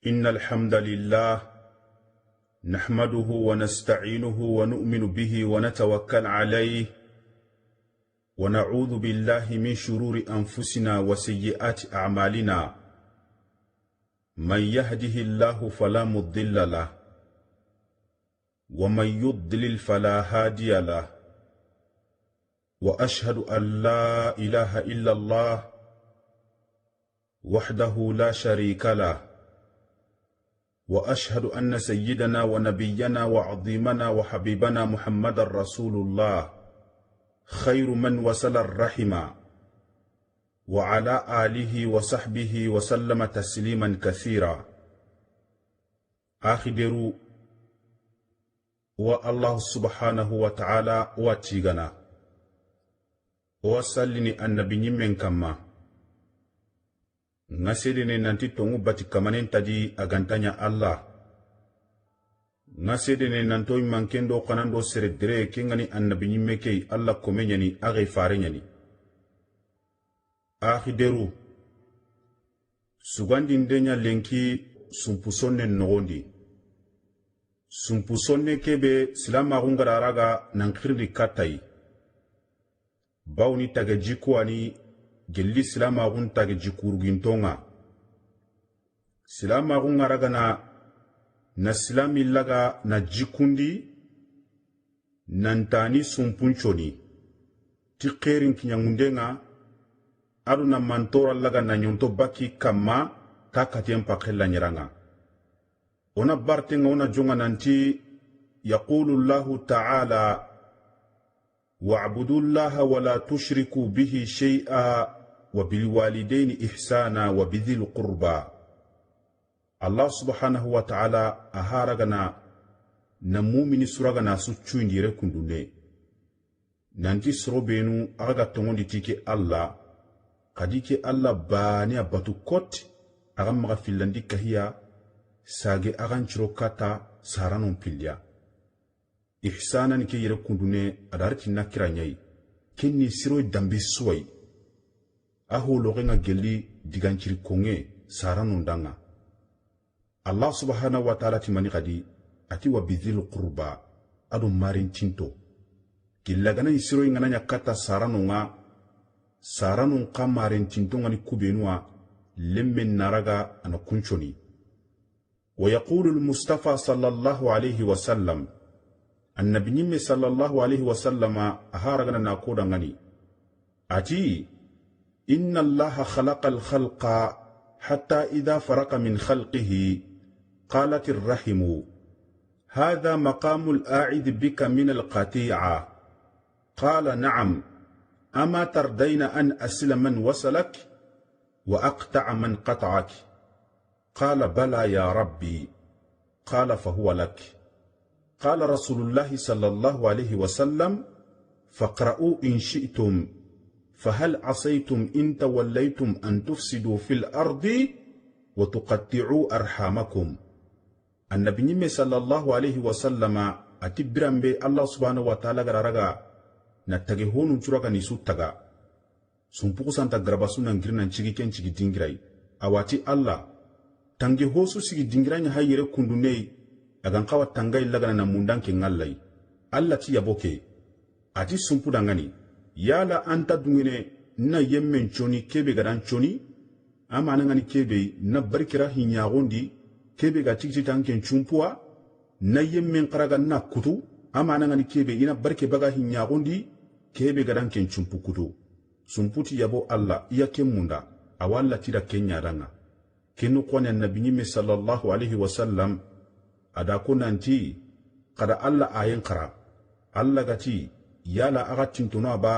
إن الحمد لله نحمده ونستعينه ونؤمن به ونتوكل عليه ونعوذ بالله من شرور أنفسنا وسيئات أعمالنا من يهده الله فلا مضل له ومن يضلل فلا هادي له وأشهد أن لا إله إلا الله وحده لا شريك له وأشهد أن سيدنا ونبينا وعظيمنا وحبيبنا محمد رسول الله خير من وصل الرحم وعلى آله وصحبه وسلم تسليما كثيرا. آخدروا والله سبحانه وتعالى واتيغنا وصلني النبي من كما ngasedene nanti tongu bati kamanen tadi agantanya Allah ngasedene nanto mankendo kanando sere dire kengani annabi nyimmekei Allah komenyani age farenyani akhideru sugandi ndenya lenki sumpusonne nogondi sumpusonne kebe silama gungararaga nankirdi katai bawni tagajikwani gelli silama gun tage jikurgintonga silama gun aragana na silami laga na jikundi nantani sumpunchoni ti khairin kinyangundenga adu na mantora laga na nyonto baki kama takatien pakhella nyiranga ona bartenga ona jonga nanti yaqulu Allah ta'ala wa'budu Allah wa la tushriku bihi shay'a وبالوالدين إحسانا وبذي القربى. الله سبحانه وتعالى أهارغنا نمو من سرغنا سوچوين ديره كندونه نانتي سروبينو أغا تونغي تيكي الله قديكي الله باني أباتو كوت أغا مغفلندي كهيا ساقي أغان شروكاتا سارانون بليا إحسانا نكي يره كندونه أدارتي ناكرانيي كني سروي دامبي سوي aho logenga gelli diganchiri konge saranundanga Allah subhanahu wa ta'ala timani gadi ati wa bidhil qurba adu marin tinto gillagana isiro ingana nyakata saranunga saranun kamarin tinto ngani kubenua lemmen naraga ana kunchoni wa yaqulu al-Mustafa sallallahu alayhi wa sallam annabi nimme sallallahu alayhi wa sallama aharagana nakoda ngani ati إن الله خلق الخلق حتى إذا فرق من خلقه قالت الرحم هذا مقام الآعد بك من القطيعة قال نعم أما ترضين أن أسل من وصلك وأقطع من قطعك قال بلى يا ربي قال فهو لك قال رسول الله صلى الله عليه وسلم فاقرؤوا إن شئتم فهل عصيتم إن توليتم أن تفسدوا في الأرض وتقطعوا أرحامكم. النبي صلى الله عليه وسلم أتبرم بي الله سبحانه وتعالى غرارغا نتغيهون نشورغا نسوتغا سنبوكو سانتا غرباسونا نجرنا نشيكي كن شيكي دينغراي أواتي الله تنغيهوسو شيكي دينغراي نهايري كندوني أغان قوى تنغاي لغنا نموندان كي نغالي الله تي يبوكي أتي سنبو دانغاني yala anta dungine na yemmen choni kebe gadan choni ama nangani kebe na barkira hinyagondi kebe ga tikti tanken chumpua na yemmen qaraga na kutu ama nangani kebe ina barke baga hinyagondi kebe gadan ken chumpu kutu sumputi yabo Allah iya kemunda awalla tira kenya danga kenu qone annabi nimme sallallahu alaihi wasallam ada kunanti kada Allah ayen qara Allah gati yala aga tintuna ba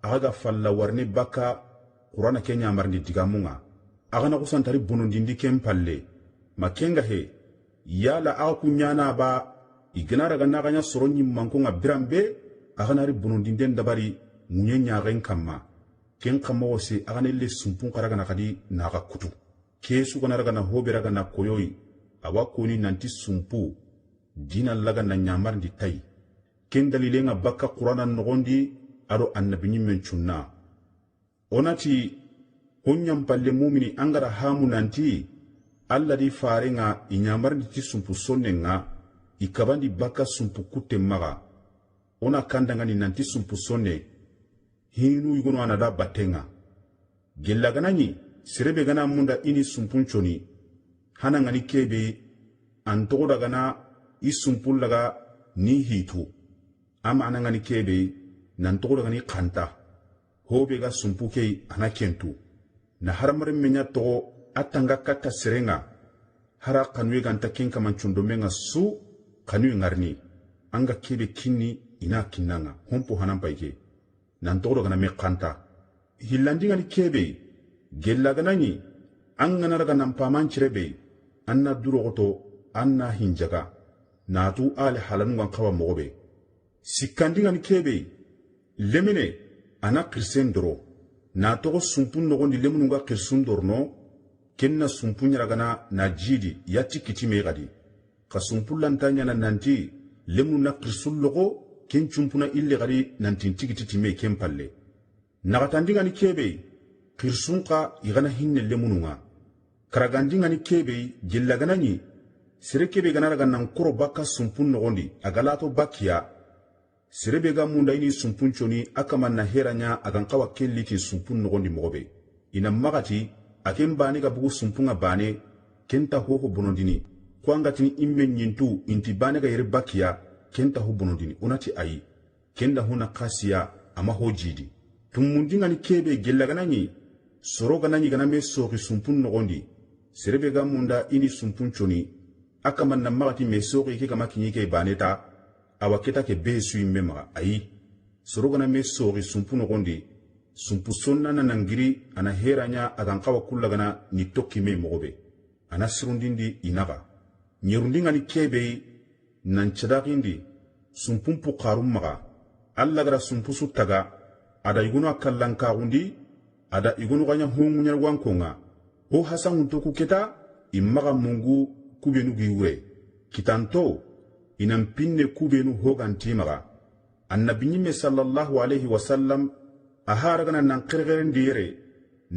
aga falla warni baka qur'ana kenya marni digamunga aga na kusantari bonondindi kempalle makenga he yala aga kunyana ba ignara ga naganya soronyi mankunga birambe aga nari bonondinde ndabari munyenya ren kamma ken kamma wose aga nelle sumpun karaga na kadi naga kutu kesu kana raga na hobira ga na koyoyi awa koni nanti sumpu dina laga na nyamar ndi tai ken dalilenga baka qur'ana nogondi ado annabi nyimmen chunna onati honyam palle mumini angara hamu nanti alla di farenga inyamarni ti sumpu sonnenga ikabandi baka sumpu kutte maga ona kandangani nanti sumpu sonne hinu yugono anada batenga gella ganani sirebe gana munda ini sumpunchoni hana ngani kebe antoda gana isumpul laga ni hitu ama anangani kebe nantoda gani kanta hobe ga sumpuke anakentu na haramare menya to atanga kata serenga hara kanwe ganta kenka manchundomenga su kanwe ngarni anga kebe kinni ina kinnanga hompo hanampaike nantoda gana me kanta hillandinga ni kebe gella ganani angana raga nampaman cirebe anna durogoto anna hinjaga natu ale halanungan kawa mogobe sikkandinga ni kebe lemene ana kirsen doro na togo sumpun nogondi lemununga kirsun dorno kenna sumpun yaragana na jidi yatti kitime gadi ka sumpun lantanya na nanti lemununa kirsun logo ken chumpuna ille gadi nanti tikitime kempalle nagatandinga ni kebe kirsun ka igana hinne lemununga karagandinga ni kebe gillaganani sire kebe ganaraga nan koro baka sumpun nogondi agalato bakia sirebe ga munda ini sumpun choni akaman na heranya agan kawa kelliti sumpun nogondi mogobe ina magati aken bani ga bugu sumpunga bane kenta hoho bonondini kwangatini imme nyintu inti bane ga yere bakia kenta ho bonondini unati ayi kenda huna kasiya ama hojidi tumundinga ni kebe gillaganani soro ganani ganame soki sumpun nogondi sirebe ga munda ini sumpun choni akaman na magati me soki ke kama kinyike baneta awaketa ke besu imema ayi soro ganame soki sumpun nogondi sumpu sonna na nangiri ana heranya agankawa kullagana ni tokki me mogobe ana sirundindi inaga nyerundinga ni kebe nanchadagindi sumpun pukarum maga alla gara sumpu sutaga ada igunu akallanka gundi ada igunu ganya hongunyar wankonga ho hasan untoku keta imaga mungu kubenu giure kitanto inampinne kubenu hogantimaga annabinyime sallallahu alaihi wasallam aharagana nan qirgeren diere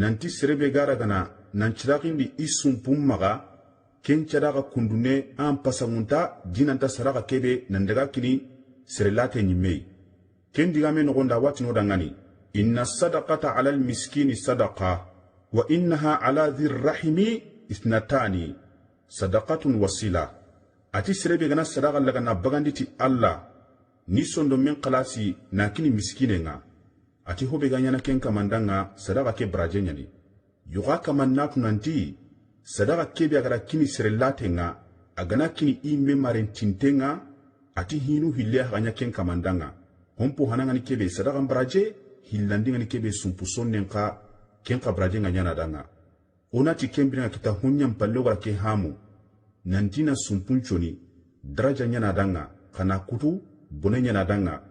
nanti serebe garagana nan chiraqindi isumpum maga ken chadaga kundune an pasangunta dinanta saraga kebe nan daga kini serelate nyimei ken digame no gonda watino dangani inna sadaqata ala almiskini sadaqa wa innaha ala dhir rahimi ithnatani sadaqatun wasila ati serebe gana sadaqa laga na baganditi alla ni sondo men qalasi nakini miskinenga ati hobe ganyana ken kamandanga sadaqa ke braje nyani yuga kamannatu nanti sadaqa ke bi agara kini serelatenga agana kini imme marentintenga ati hinu hille ganya ken kamandanga hompo hananga ni kebe sadaqa braje hillandinga ni kebe sumpusonnenka ken braje nganyana danga onati kembinga kita hunyam palloga ke hamu nantina sumpunchoni daraja nyana danga kana kutu bonenya na danga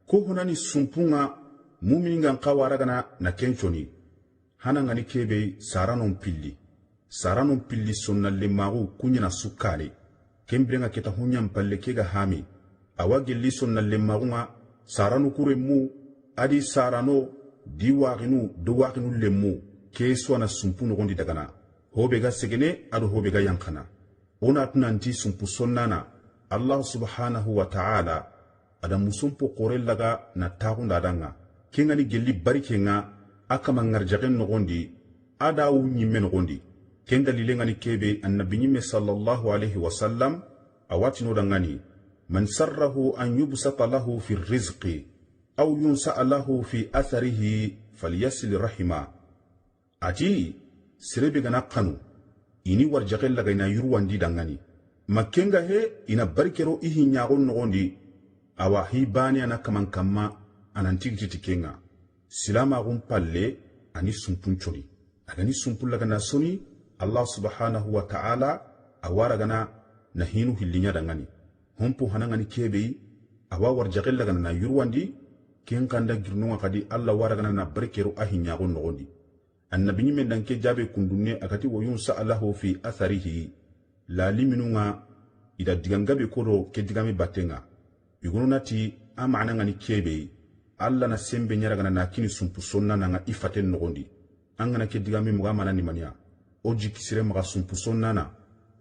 ko honani sumpunga muminga nkawaragana na kenchoni hananga ni kebe saranon pilli sonnalle magu kunyana sukale kembrenga kita hunyam palle kega hami awagilli sonnalle magunga saranu kuremu adi sarano diwaginu duwaginu lemu keso na sumpuno gondi dagana hobega segene adu hobega yankana ona tunanti sumpu sonnana Allah subhanahu wa ta'ala ada musumpo korellaga na tagunda danga kengani gelli barikenga akama ngarjagen nogondi ada wunyimme nogondi ken dalilengani kebe annabiyimme sallallahu alaihi wasallam awati no dangani man sarrahu an yubsata lahu fi rizqi aw yunsa lahu fi atharihi falyasil rahima ati sirebe gana kanu ini warjagen laga ina yurwandi dangani makenga he ina barikero ihi nyagon nogondi awa hibani ana kaman kamma anantigiti kenga silama palle ani sumpunchori agani sumpulla gana soni Allah subhanahu wa ta'ala awara gana nahinu hillinya dangani hompo hanangani kebe awa warjagella gana na yurwandi ken kanda girnunga kadi Allah wara gana na barkero ahinya gon nogondi annabi nyimen danke jabe kundunne akati woyun sa'alahu fi atharihi la liminunga ida digangabe kodo ke digame batenga yugununati amana ngani kebe alla na sembe nyara gana na kini sumpu sonna na nga ifaten nogondi angana ke digame muga mana ni mania oji kisire maga sumpu sonnana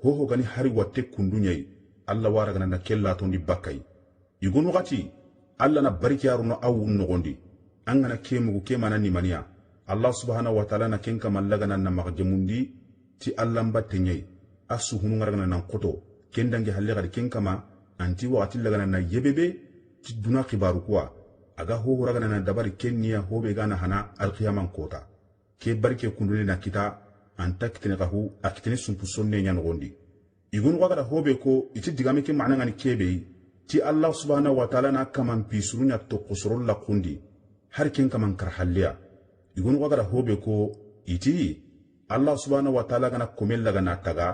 hoho gani hari watte kundunyai alla waragana na kella tondi bakai igunu gati alla na bariki aruno awun nogondi angana kemugu kemana nimaniya Allah subhanahu wa ta'ala na kenka mallagana na magjemundi ti alla mbatte nyai asu hunu ngaragana nan koto kendange halle gadi kenkama anti wati lagana na yebebe ti duna khibaru kwa aga hoho ragana na dabari kenniya hobe gana hana alqiyaman kota ke barke kundule na kita anta kitene gahu akitene sumpu sonne nya nogondi igun wagara hobe ko iti digame ke maana ngani kebe ti Allah subhanahu wa ta'ala na kaman pisurunya to qusrul la kundi har ken kaman karhalliya igun wagara hobe ko iti Allah subhanahu wa ta'ala gana komella gana taga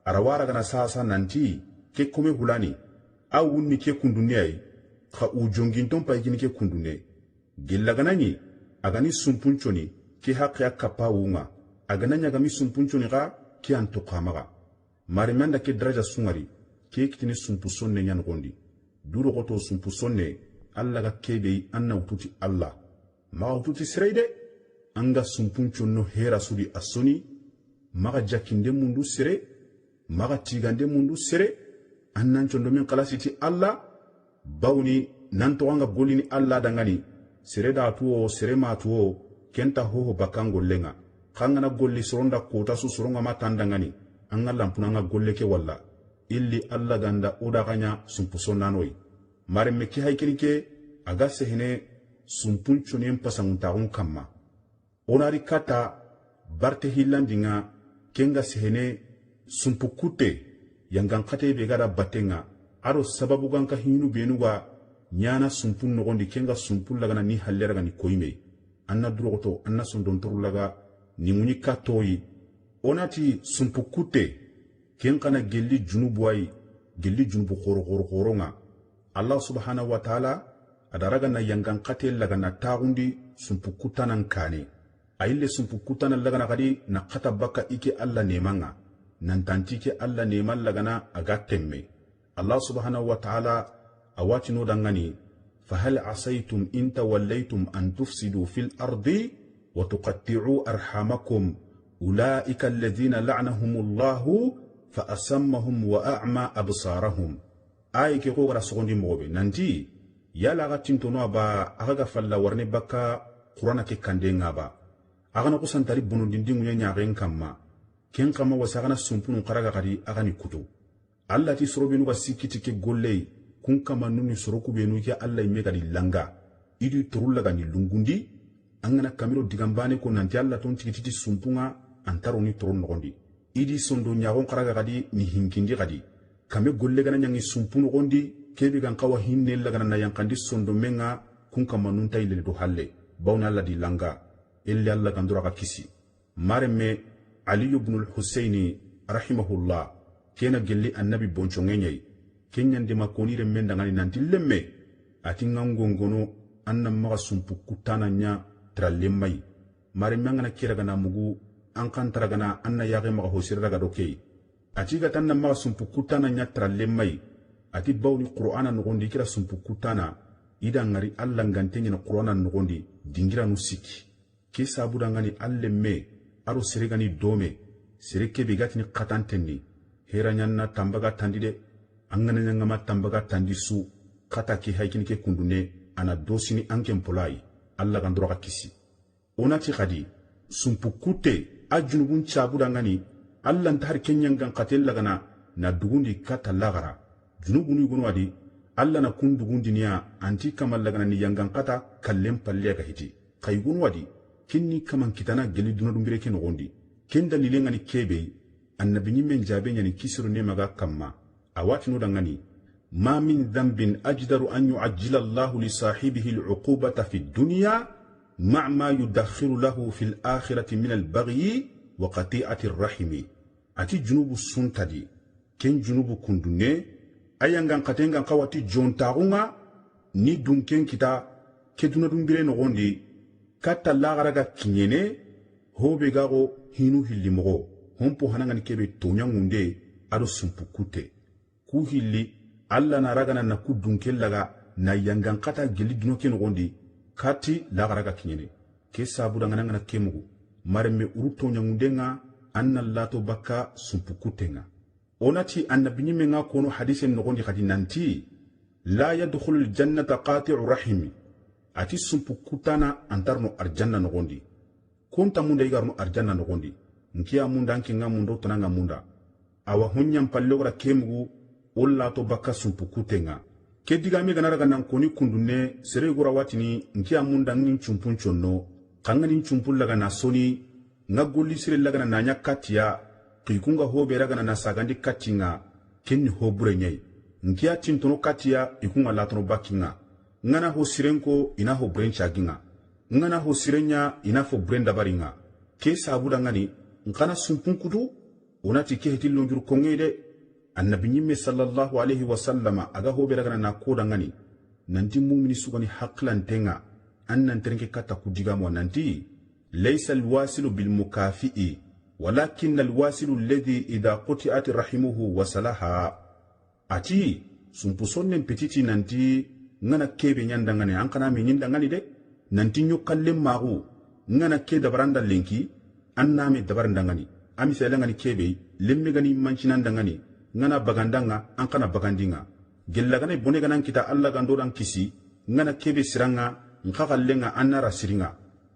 arawara gana sasa nanti ke kome hulani awunni ke kunduniyai kha ujongin ton pa ke kundune gilla ganani agani sumpunchoni ke hakya kapawunga agananya gami sumpunchoni ga ke anto kamaga marimanda ke daraja sungari ke kitini sumpu sonne nyan gondi duro goto sumpu sonne alla ga kebe anna ututi alla ma ututi sreide anga sumpunchonno hera sudi asoni maga jakinde mundu sere maga tigande mundu sere annan chondo men kalasiti alla bawni nanto anga golini alla dangani sere da tuo sere ma tuo kenta hoho bakango lenga kangana golli soronda kota su soronga matandangani anga lampuna nga golle ke walla illi alla ganda oda ganya sumpuso nanoi mare meki haykini ke aga sehene sumpunchunen pasanguntagun kamma onari kata barte hillandinga kenga sehene sumpukute yangan kate be gada batenga aro sababu ganka hinu benuga nyana sumpun nogondi kenga sumpul lagana ni halleraga ni koime anna durogoto anna sondon torulaga ni muni katoyi onati sumpukute kenkana gelli junubu ay gelli junubu khoro Allah subhanahu wa ta'ala adaraga na yangan kate lagana tagundi sumpukutanan kane ayille sumpukutana lagana kadi na kata baka ike alla nemanga nantantike alla neman lagana aga temme Allah subhanahu wa ta'ala awati no dangani fahal asaytum in tawallaytum an tufsidu fil ardi wa tuqatti'u arhamakum ulaika alladhina la'anahumullahu fa asammahum wa a'ma absarahum ay ke ko gara sogondi mobe nanti yala ga tintono ba aga falla warne baka qur'ana ke kandenga ba aga no kusantari bunundindimu nya nyaaren kamma ken kama wasagana sumpunu qaraga gadi aga ni kutu Allah ti sorobenu ga sikiti ke gollei kun kama nuni soroku benu ke Allah imme gadi langa idi turullaga ni lungundi angana kamiro digambane ko nanti Allah ton tikiti sumpunga antaro ni turun nogondi idi sondo nyagon qaraga gadi ni hinkindi gadi kame golle gana nyangi sumpunu gondi kebi gan kawa hinne laga na yankandi sondo menga kun kama nun tayle do halle bawna Allah di langa illa Allah gandura ka kisi maremme Ali ibn al-Husaini rahimahullah kena gelli annabi bonchongenyai kenyan de makonire mendangani nanti lemme ati ngangongono anna maga sumpu kutana nya trallemmai mare mangana kiraga na mugu an kantaraga na anna yage maga hosiraga dokei ati gatanna maga sumpu kutana nya trallemmai ati bawni qur'ana nogondi kira sumpu kutana ida ngari alla ngantenya na qur'ana nogondi dingira nusiki ke sabudangani allemme aro serigani dome serike bigatini qatantenni heranyanna tambaga tandide angana nyangama tambaga tandisu kata ki haykini ke kundune ana dosini anken polai alla gandroga kisi onati khadi sumpukute ajunubun cabudangani alla ntar kenyangan qatella gana na dugundi kata lagara junubuni gunwadi alla na kundugundi niya anti kamal lagana ni yangan kata kallem palle ga hiti kaygun wadi kinni kaman kitana geli dunadumbire ke nogondi ken dalilengani kebe annabi nyimen jabe nyani kisiru ne maga kamma awati no dangani ma min dhanbin ajdaru an yu'ajjila Allahu li sahibihi al'uqubata fi dunya ma'a ma yudakhiru lahu fi al-akhirati min al-baghi wa qati'ati ar-rahimi ati junubu suntadi ken junubu kundune ayangan katengan kawati jontaunga ni dunken kita ke dunadumbire nogondi kata lagaraga kinyene hobe gago hinu hilimogo hompo hanangani kebe tonyangunde ado sumpukute ku hilli alla na ragana na kudunke laga na yangan kata geli dinoke nogondi kati lagaraga kinyene ke sabuda ngana kemugo maremme uru tonyangunde nga anna lato baka sumpu kutenga onati annabi menga kono hadise nogondi khadi nanti la yadkhulul jannata qati'u rahimi ati sumpu kutana antarno arjanna nogondi konta munda igarno arjanna nogondi nkiya munda anki ngamundo tonanga munda awa hunyam pallogora kemgu olla to baka sumpu kutenga ke digame ganaraga nan koni kundune sere gora watini nkiya munda ngin chumpun chonno kangani chumpul laga na soni ngagolli sire laga na nya katia qikunga hobe raga na sagandi katinga kenni hobure nyai nkiya tintono katia ikunga latono bakinga ngana ho sirenko ina ho brencha ginga ngana ho sirenya ina fo brenda baringa ke sabuda ngani ngana sumpun kudu onati ke hetillo njur kongede annabi nyimme sallallahu alaihi wasallama aga hobe raga na koda ngani nanti mu'mini sugani haqlan tenga annan terenke kata kudiga mo nanti laysa alwasilu bilmukafi'i walakin alwasilu alladhi idha quti'at rahimuhu wa salaha ati sumpu sonnen petiti nanti ngana kebe nyanda ngani ankana me nyinda ngani de nanti nyokalle magu ngana ke dabaranda lenki anname dabaranda ngani ami sele ngani kebe lemme gani mancinanda ngani ngana bagandanga ankana bagandinga gella gane bone ganan kita alla gando dan kisi ngana kebe siranga nkakalenga annara siringa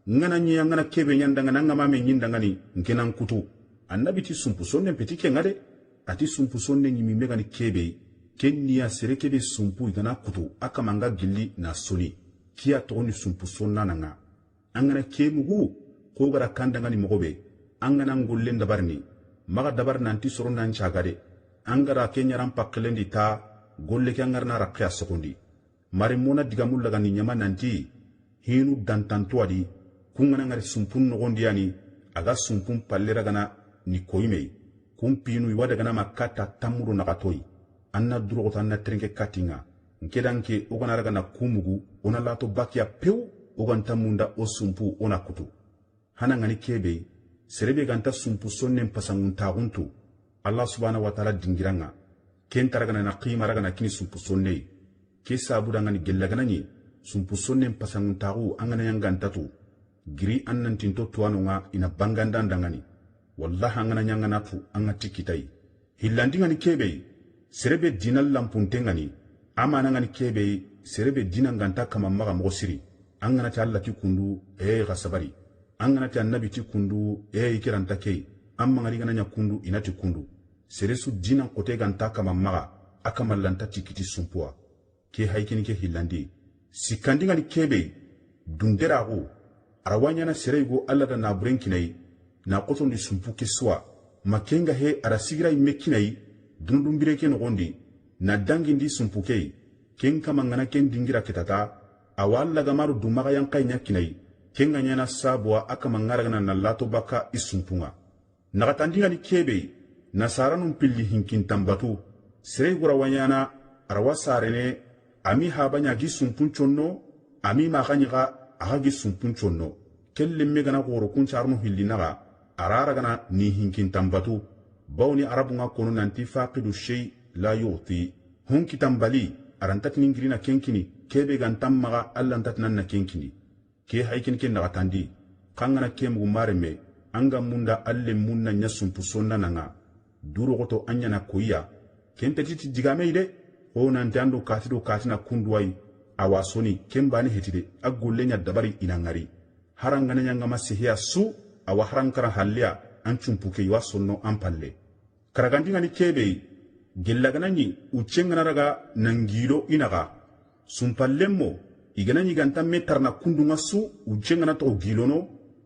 ngana nyiya ngana kebe nyanda ngana ngama me nyinda ngani nkenan kutu annabi ti sumpu sonne petike ngade ati sumpu sonne nyimi megani kebe kenniya sere kebe sumpu igana kutu akamanga gilli na soni kiya toni sumpu sonna nanga angana kemugu ko gara kandanga ni mogobe angana ngollen dabarni maga dabar nanti soro nan chagade angara kenya ram pakkelendi ta golle ke angarna rakya sekondi mari mona digamul laga ni nyama nanti hinu dantantu adi kungana ngari sumpun nogondi yani aga sumpun pallera gana ni koime kumpinu iwada gana makata tamuru nakatoi anna durogota anna trenke katinga nkedanke ogana raga na kumugu ona lato bakia peu oganta munda o sumpu ona kutu hana ngani kebe serebe ganta sumpu sonnen pasangunta guntu Allah subhanahu wa ta'ala dingiranga ken taragana na qima raga na kini sumpu sonne ke sabuda ngani gellagana ni sumpu sonnen pasangunta gu angana yanganta tu giri annan tinto tuwanu nga ina bangandanda ngani wallahi angana nyangana tu anga tikitai hillandi ngani kebe serebe dinal lampunte ngani amana ngani kebe serebe dinanganta kama maga mosiri angana ta Allah ti kundu gasabari angana ta annabi ti kundu ikiranta kei amma ngari gana nyakundu inati kundu seresu dinan kote ganta kama maga akamallanta tikiti sumpua ke haikini ke hillandi sikandi ngani kebe dunderago arawanya na serego Allah da na burenkinai na kotondi sumpu keswa makenga he arasigira imekinai dundum bireke no gondi na dangindi sumpu kei ken kama ngana ken dingira ketata awalla gamaru dumaga yankai nyakinai kenga nyana sabwa akamangara na lato baka isumpunga nagatandinga ni kebe nasaranum pilli hinkin tambatu seregura wanyana arawasarene ami habanya gi sumpunchonno ami maganyiga agagi sumpunchonno kelle megana goro kuncharno hillinaga arara gana ni hinkin tambatu bawni arabunga kono nanti faqidu shay la yuti hunki tambali arantatni ngirina kenkini kebe gantammaga allantatnan na kenkini ke haikin ken nagatandi kangana kemu mareme anga munda alle munna nyasumpu sonna nanga duro goto anyana koya kente titi digame ide o nanti ando katido katina kundwai awasoni kembani hetide agullenya dabari inangari harangana nyanga masihia su awa harankara hallia anchumpuke yuasonno ampalle karagandinga ni kebe gellagana ni uchengana raga nangiro inaga sumpallemo igana ni ganta metarna kundunga su uchengana to gilono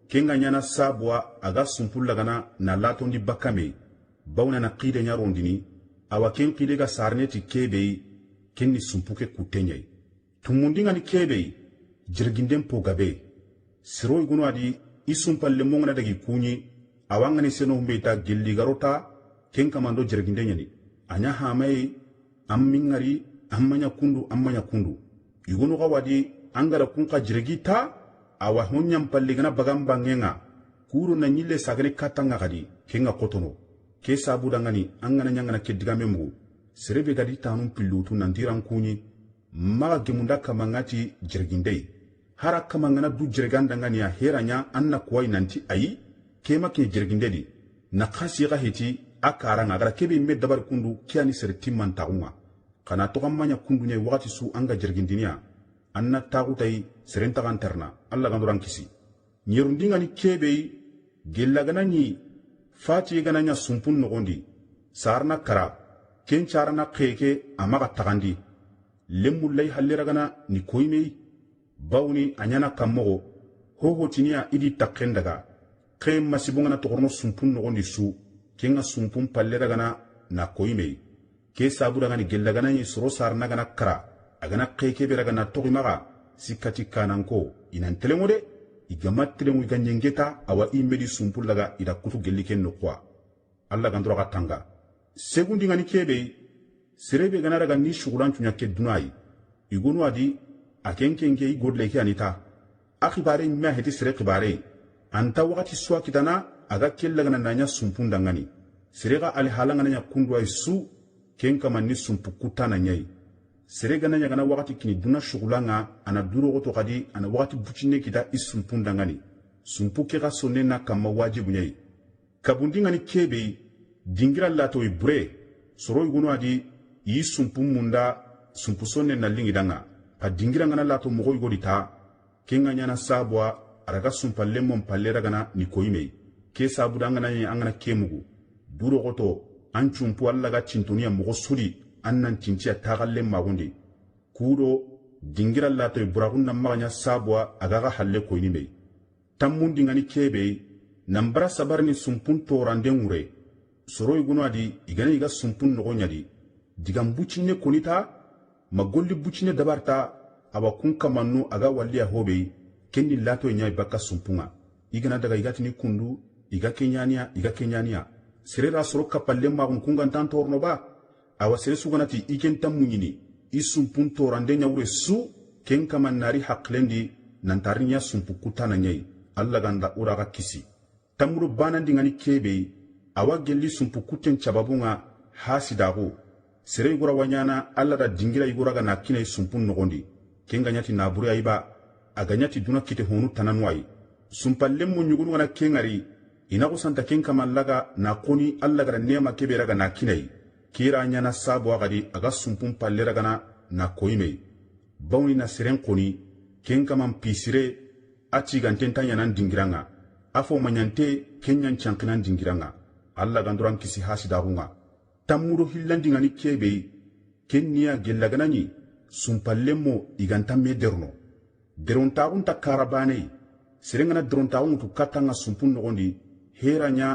kenga nyana sabwa aga sumpullagana na latondi bakame bawna na qide nyarondini awa ken qide ga sarneti kebe kenni sumpuke kutenyai tumundinga ni kebe jirgindem po gabe siro igunu adi isumpalle mongna dagi kunyi awanga ni seno mbeta gilli garota ken kamando jirgindenya ni anya hamai ammingari ammanya kundu igunu gawadi angara kunka jirgita awa honyam palle gana bagamba ngenga kuru na nyille sagane katanga gadi kenga kotono ke sabuda ngani angana nyangana kedigame mu serebe gadi tanum pilutu nandiran kunyi maga gemunda kamangati jirgindei hara kamangana du jirganda ngani ya heranya anna kuwai nanti ayi kema ke jirgindedi na khasi ga heti akara ngara kebe me dabar kundu kiani sere timman taunga kana to kamanya kundu ne wakati su anga jirgindinia anna tagutai serenta kanterna alla ganduran kisi nyerundinga ni kebe gellagana ni fati gana nya sumpun nogondi sarna kara kencharana keke amaga tagandi lemmullai halliragana ni koimei bawni anyana kammogo hoho tinia idi takkendaga khem masibungana tokorno sumpun nogondi su kenga sumpun palleragana na koimei ke sabura gani gellagana ni soro sarna gana kara agana keke beragana togimaga sikati kananko inan telemode igamat telemu iganyengeta awa imedi sumpul laga ida kutu gelliken no kwa alla gandura katanga segundi ngani kebe serebe gana raga ni shugulan tunya ke dunai igunu adi akenkenke igodle ke anita akhibare ma heti sere khibare anta wakati suwa kitana aga kella gana nanya sumpun dangani serega al halanga nanya kundwa isu kenka manni sumpu kutana nyai serega nanya gana wakati kini duna shugulanga ana duro goto kadi ana wakati bucine kita isumpun dangani sumpu ke ga sonena kama wajibu nyai kabundi ngani kebe dingira lato ibre soro igunu adi yi sumpu munda sumpu sonne na lingi danga pa dingira ngana lato mogo igodi ta kenga nyana sabwa araga sumpa lemon pallera gana ni koimei ke sabu danga na angana kemugu duro goto anchumpu alla ga cintunia mogo suri annan cincia tagalle magundi kuro dingira lato buragunna maganya sabwa agaga halle koinimei tammundi ngani kebe nambara sabarni sumpun torande ngure soro igunu adi igana iga sumpun nogo nyadi digam bucine konita magolli bucine dabarta aba kun kamannu aga walliya hobe kenni lato nyai baka sumpunga igana daga igatini kundu iga kenyania serera soro kapalle magun kungan tan torno ba awa sere suganati ikenta munyini isumpun torande nyawre su ken kamannari haklendi nantarinya sumpu kutana nyai alla ganda uraga kisi tamuru banandi ngani kebe awa gelli sumpu kuten cababunga hasidago sere igura wanyana alla da dingira igura ga nakina sumpun nogondi kenga nyati naburi aiba aganyati duna kite honu tananwai sumpallemmo nyugunu ngana kengari ina kusanta kenka mallaga na koni alla gara nema kebe raga nakinai kira nyana sabu agadi aga sumpun pallera gana na koimei bawni na seren koni kenka man pisire achi gantenta yanan dingiranga afo manyante kenyan chankinan dingiranga alla ganduran kisi hasidarunga tamuro hillandi ngani kebe kenniya gellaganani sumpallemo igantamme derno derontaun takarabane serengana derontaun tu katanga sumpun nogondi heranya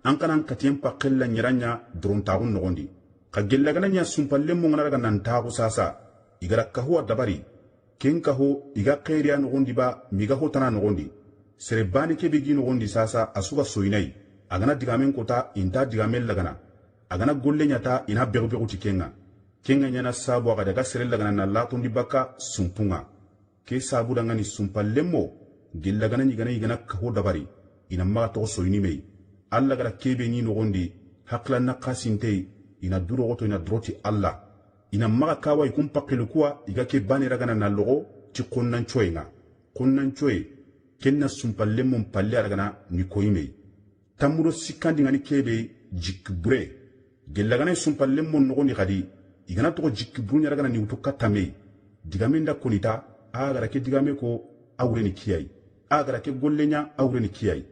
ankanan katien pakella nyiranya derontaun nogondi ka gellagananya sumpallemo ngana nantago sasa igara kahuwa dabari kenkaho iga khairiya nogondi ba migaho tana nogondi serebani kebe gi nogondi sasa asuga soinai agana digamen kota inta digamen lagana agana golle nyata ina begbegu tikenga kenga nyana sabu aga daga serella gana na latondi baka sumpunga ke sabu danga ni sumpallemo gellagana nyigana igana kaho dabari ina maga to soini mei alla gara kebe ni nogondi hakla na kasinte ina duro goto ina droti alla ina maga kawa ikum pakelu kuwa iga ke bani ragana na logo ti konnan choe kenna sumpallemo palle ragana ni koimei tamuro sikandi ngani kebe jikbre gellagana sumpallemo nogondi kadi igana to jikibru nyara gana ni utuka tame digamenda konita agara ke digame ko awre ni kiyai agara ke gollenya awre ni kiyai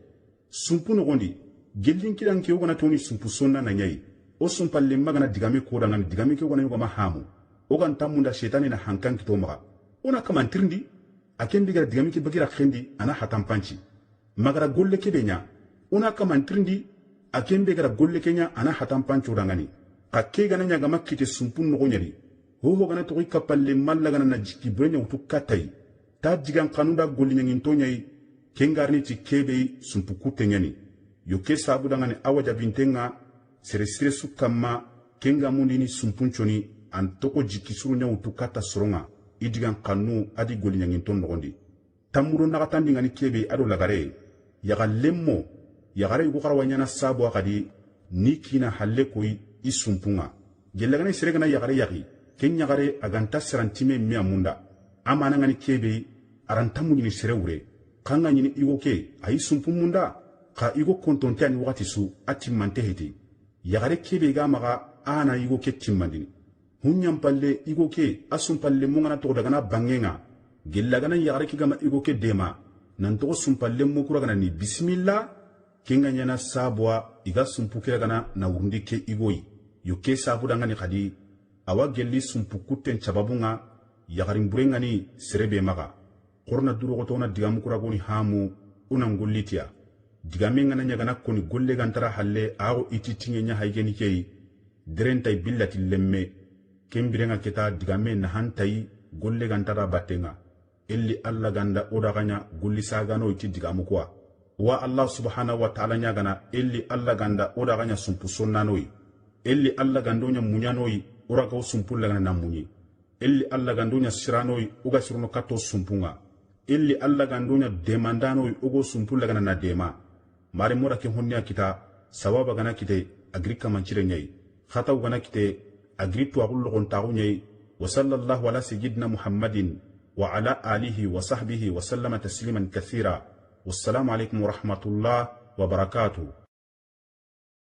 sumpu no gondi gellin kidan ke ogana toni sumpu sonna na nyai o sumpalle magana digame ko dangani digame ke ogana yoga mahamu ogan tamunda shetani na hankan kito maga ona kamantirndi akendi gara digame ke bagira khendi ana hatampanchi magara golle ke benya ona kamantirndi akembe gara golle kenya ana hatampanchi dangani akke gana nyaga makkite sumpun no gonyari ho gana to kapalle malla gana na jiki brenya utu katai ta digan kanunda golli nyangin to nyai kengarni ti kebe sumpu kutenyani yoke sabu dangane awaja bintenga sere sukama kenga mundini sumpun choni antoko jiki suru nya utu kata soronga idigan kanu adi golli nyangin to no gondi tamuro na katandi ngani kebe ado lagare yaga lemmo yagare yugo karwanya sabu akadi nikina halle koi isumpunga gelagana seregana yagare yagi kenyagare aganta serantime mi amunda amana ngani kebe arantamu ni serewure kanga nyini igoke ay sumpumunda ka igo kontonte ani wakati su atimmante heti yagare kebe ga maga ana igo ke timmandini hunyam palle igo ke asum palle mungana to daga na bangenga gellagana yagare ki gama igo ke dema nan to sum palle mukura gana ni bismillah kinga nyana sabwa iga sumpu kira gana na wurundi ke igoi yoke sabu dangani kadi awa gelli sumpu kutten cababunga yagarin burengani serebe maga korna duro gotona digamukura goni hamu unangulitia digamenga na nyagana koni golle gantara halle ago ititinge nya haigeni kei direntay billati lemme kembirenga kita digame na hantai golle gantara batenga illi alla ganda odaganya golli sagano iti digamukwa wa Allah subhanahu wa ta'ala nyagana illi alla ganda odaganya sumpu sonnanoi illi alla gandonya munyanoi uraka sumpu lagana namunyi illi alla gandonya siranoi uga sirono kato sumpunga illi alla gandonya demandanoi ugo sumpu lagana na dema mare mura ke honnya kita sababa gana kite agrika manchire nyai khataw gana kite agritu agullo gon tagu nyai wa sallallahu ala sayyidina muhammadin wa ala alihi wa sahbihi wa sallama tasliman kathira wassalamu alaikum wa rahmatullah wa barakatuh.